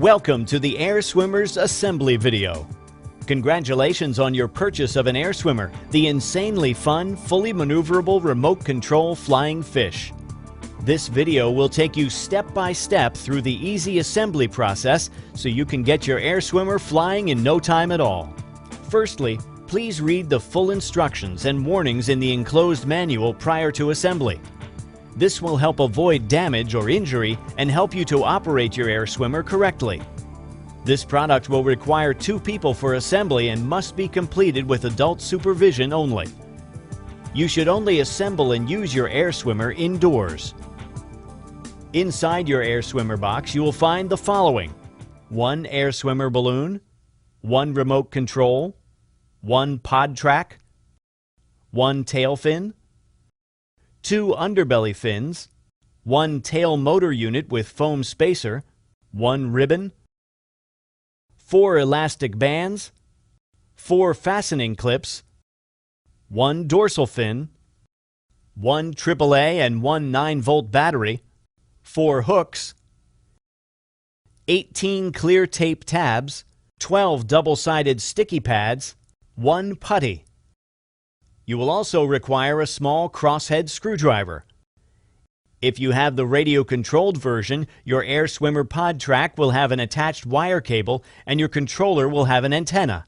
Welcome to the Air Swimmer's assembly video. Congratulations on your purchase of an Air Swimmer, the insanely fun, fully maneuverable remote control flying fish. This video will take you step by step through the easy assembly process so you can get your Air Swimmer flying in no time at all. Firstly, please read the full instructions and warnings in the enclosed manual prior to assembly. This will help avoid damage or injury and help you to operate your Air Swimmer correctly. This product will require 2 people for assembly and must be completed with adult supervision only. You should only assemble and use your Air Swimmer indoors. Inside your Air Swimmer box, you will find the following: 1 Air Swimmer balloon, 1 remote control, 1 pod track, 1 tail fin, 2 underbelly fins, 1 tail motor unit with foam spacer, 1 ribbon, 4 elastic bands, 4 fastening clips, 1 dorsal fin, 1 AAA and 1 9-volt battery, 4 hooks, 18 clear tape tabs, 12 double-sided sticky pads, 1 putty. You will also require a small crosshead screwdriver. If you have the radio-controlled version, your Air Swimmer pod track will have an attached wire cable and your controller will have an antenna.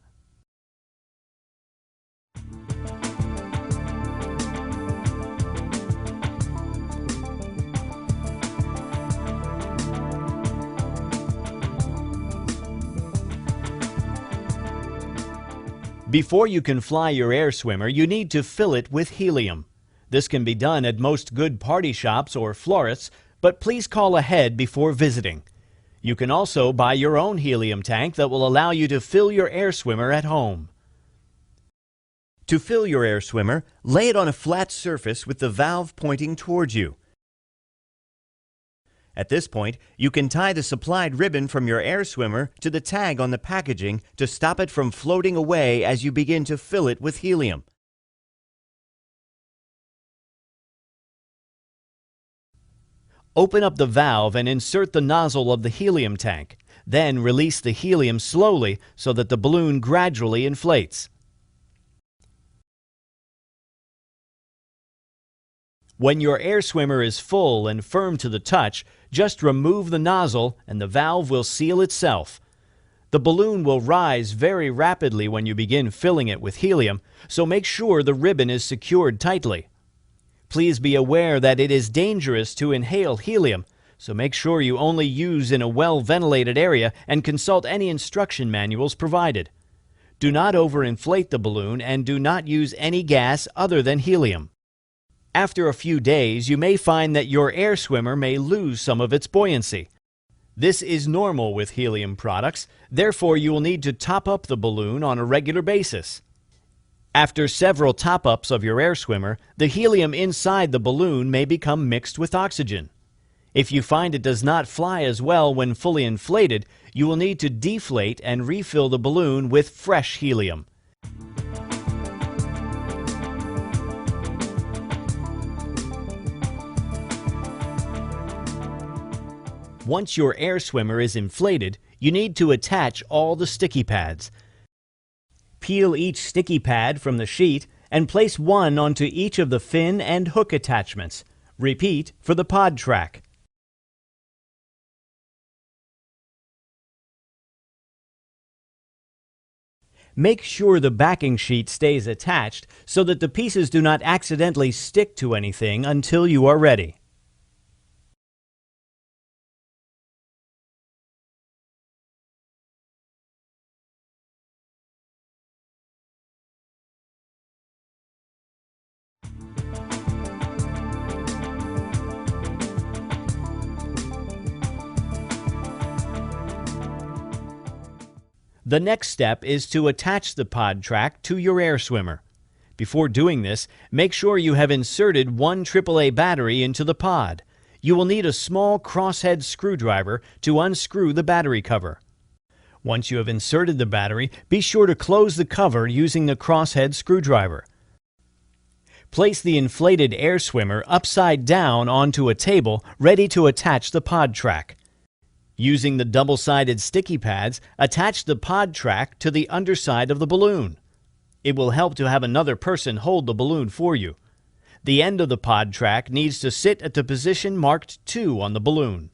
Before you can fly your Air Swimmer, you need to fill it with helium. This can be done at most good party shops or florists, but please call ahead before visiting. You can also buy your own helium tank that will allow you to fill your Air Swimmer at home. To fill your Air Swimmer, lay it on a flat surface with the valve pointing towards you. At this point, you can tie the supplied ribbon from your Air Swimmer to the tag on the packaging to stop it from floating away as you begin to fill it with helium. Open up the valve and insert the nozzle of the helium tank. Then release the helium slowly so that the balloon gradually inflates. When your Air Swimmer is full and firm to the touch, just remove the nozzle and the valve will seal itself. The balloon will rise very rapidly when you begin filling it with helium, so make sure the ribbon is secured tightly. Please be aware that it is dangerous to inhale helium, so make sure you only use in a well-ventilated area and consult any instruction manuals provided. Do not overinflate the balloon and do not use any gas other than helium. After a few days, you may find that your Air Swimmer may lose some of its buoyancy. This is normal with helium products, therefore you will need to top up the balloon on a regular basis. After several top-ups of your Air Swimmer, the helium inside the balloon may become mixed with oxygen. If you find it does not fly as well when fully inflated, you will need to deflate and refill the balloon with fresh helium. Once your Air Swimmer is inflated, you need to attach all the sticky pads. Peel each sticky pad from the sheet and place one onto each of the fin and hook attachments. Repeat for the pod track. Make sure the backing sheet stays attached so that the pieces do not accidentally stick to anything until you are ready. The next step is to attach the pod track to your Air Swimmer. Before doing this, make sure you have inserted 1 AAA battery into the pod. You will need a small crosshead screwdriver to unscrew the battery cover. Once you have inserted the battery, be sure to close the cover using the crosshead screwdriver. Place the inflated Air Swimmer upside down onto a table ready to attach the pod track. Using the double-sided sticky pads, attach the pod track to the underside of the balloon. It will help to have another person hold the balloon for you. The end of the pod track needs to sit at the position marked 2 on the balloon.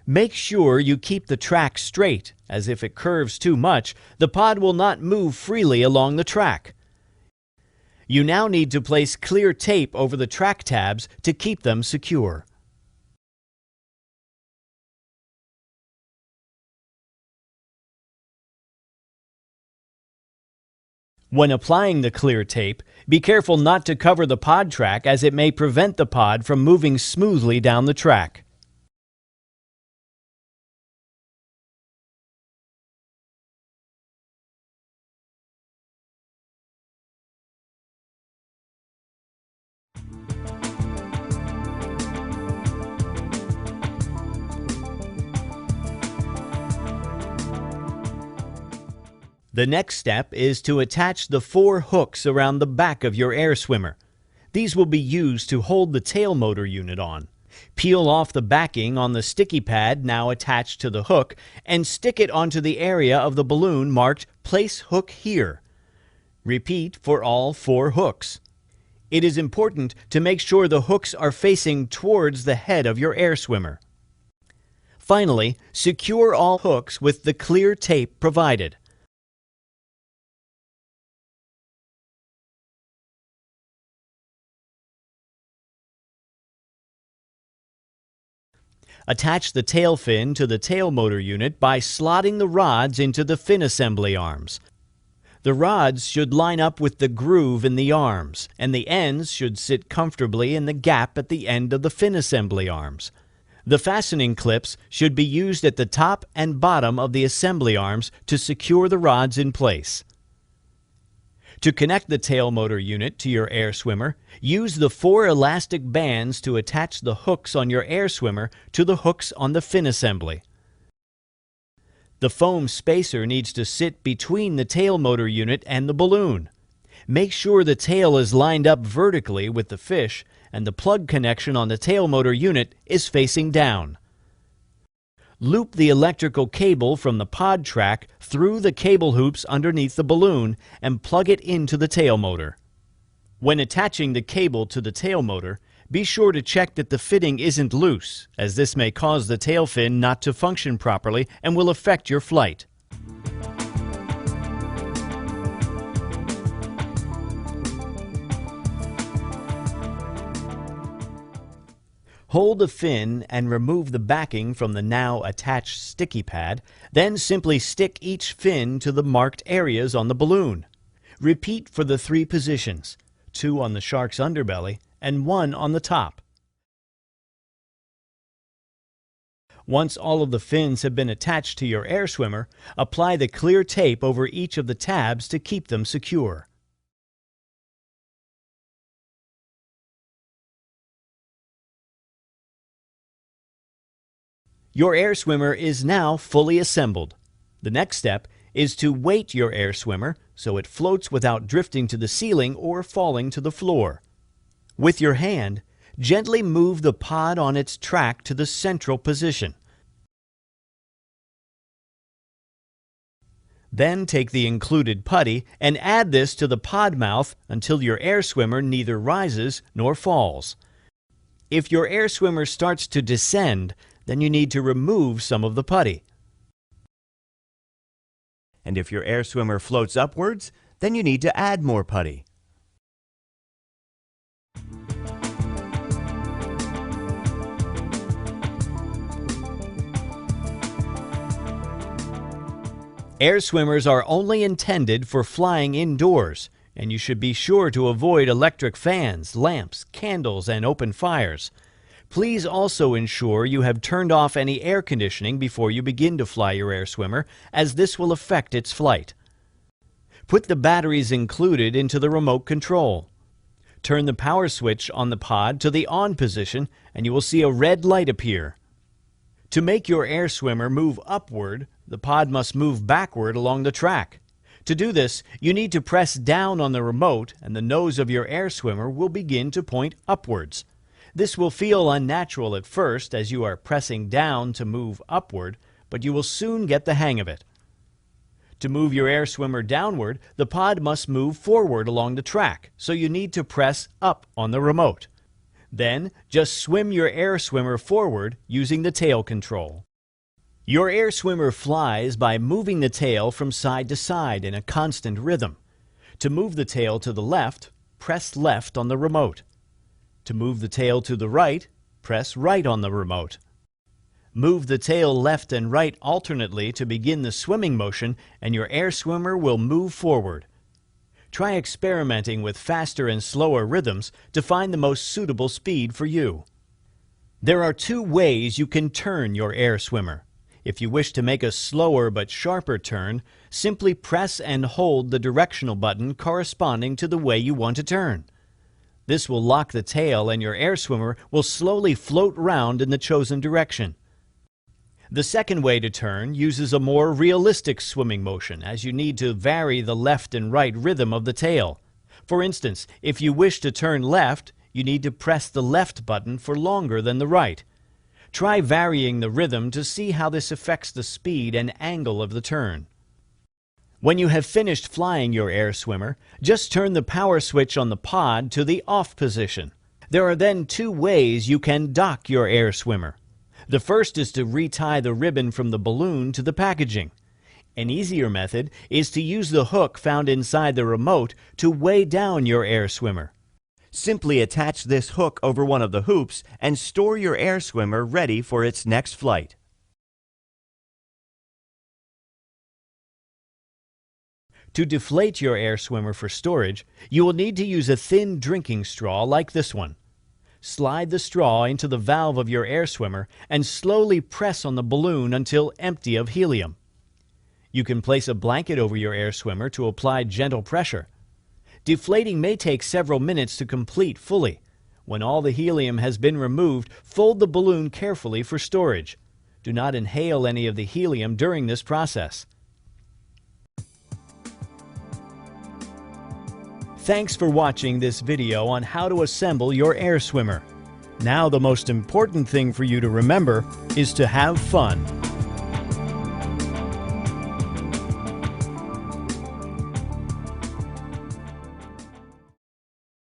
Make sure you keep the track straight, as if it curves too much, the pod will not move freely along the track. You now need to place clear tape over the track tabs to keep them secure. When applying the clear tape, be careful not to cover the pod track, as it may prevent the pod from moving smoothly down the track. The next step is to attach the 4 hooks around the back of your air swimmer. These will be used to hold the tail motor unit on. Peel off the backing on the sticky pad now attached to the hook and stick it onto the area of the balloon marked "Place hook here." Repeat for all 4 hooks. It is important to make sure the hooks are facing towards the head of your air swimmer. Finally, secure all hooks with the clear tape provided. Attach the tail fin to the tail motor unit by slotting the rods into the fin assembly arms. The rods should line up with the groove in the arms, and the ends should sit comfortably in the gap at the end of the fin assembly arms. The fastening clips should be used at the top and bottom of the assembly arms to secure the rods in place. To connect the tail motor unit to your air swimmer, use the 4 elastic bands to attach the hooks on your air swimmer to the hooks on the fin assembly. The foam spacer needs to sit between the tail motor unit and the balloon. Make sure the tail is lined up vertically with the fish and the plug connection on the tail motor unit is facing down. Loop the electrical cable from the pod track through the cable hoops underneath the balloon and plug it into the tail motor. When attaching the cable to the tail motor, be sure to check that the fitting isn't loose, as this may cause the tail fin not to function properly and will affect your flight. Hold the fin and remove the backing from the now attached sticky pad, then simply stick each fin to the marked areas on the balloon. Repeat for the 3 positions, 2 on the shark's underbelly and 1 on the top. Once all of the fins have been attached to your air swimmer, apply the clear tape over each of the tabs to keep them secure. Your air swimmer is now fully assembled. The next step is to weight your air swimmer so it floats without drifting to the ceiling or falling to the floor. With your hand, gently move the pod on its track to the central position. Then take the included putty and add this to the pod mouth until your air swimmer neither rises nor falls. If your air swimmer starts to descend, then you need to remove some of the putty. And if your air swimmer floats upwards, then you need to add more putty. Air swimmers are only intended for flying indoors, and you should be sure to avoid electric fans, lamps, candles, and open fires. Please also ensure you have turned off any air conditioning before you begin to fly your air swimmer, as this will affect its flight. Put the batteries included into the remote control. Turn the power switch on the pod to the on position and you will see a red light appear. To make your air swimmer move upward, the pod must move backward along the track. To do this, you need to press down on the remote and the nose of your air swimmer will begin to point upwards. This will feel unnatural at first as you are pressing down to move upward, but you will soon get the hang of it. To move your air swimmer downward, the pod must move forward along the track, so you need to press up on the remote. Then, just swim your air swimmer forward using the tail control. Your air swimmer flies by moving the tail from side to side in a constant rhythm. To move the tail to the left, press left on the remote. To move the tail to the right, press right on the remote. Move the tail left and right alternately to begin the swimming motion, and your air swimmer will move forward. Try experimenting with faster and slower rhythms to find the most suitable speed for you. There are two ways you can turn your air swimmer. If you wish to make a slower but sharper turn, simply press and hold the directional button corresponding to the way you want to turn. This will lock the tail and your air swimmer will slowly float round in the chosen direction. The second way to turn uses a more realistic swimming motion, as you need to vary the left and right rhythm of the tail. For instance, if you wish to turn left, you need to press the left button for longer than the right. Try varying the rhythm to see how this affects the speed and angle of the turn. When you have finished flying your air swimmer, just turn the power switch on the pod to the off position. There are then two ways you can dock your air swimmer. The first is to retie the ribbon from the balloon to the packaging. An easier method is to use the hook found inside the remote to weigh down your air swimmer. Simply attach this hook over one of the hoops and store your air swimmer ready for its next flight. To deflate your air swimmer for storage, you will need to use a thin drinking straw like this one. Slide the straw into the valve of your air swimmer and slowly press on the balloon until empty of helium. You can place a blanket over your air swimmer to apply gentle pressure. Deflating may take several minutes to complete fully. When all the helium has been removed, fold the balloon carefully for storage. Do not inhale any of the helium during this process. Thanks for watching this video on how to assemble your air swimmer. Now the most important thing for you to remember is to have fun.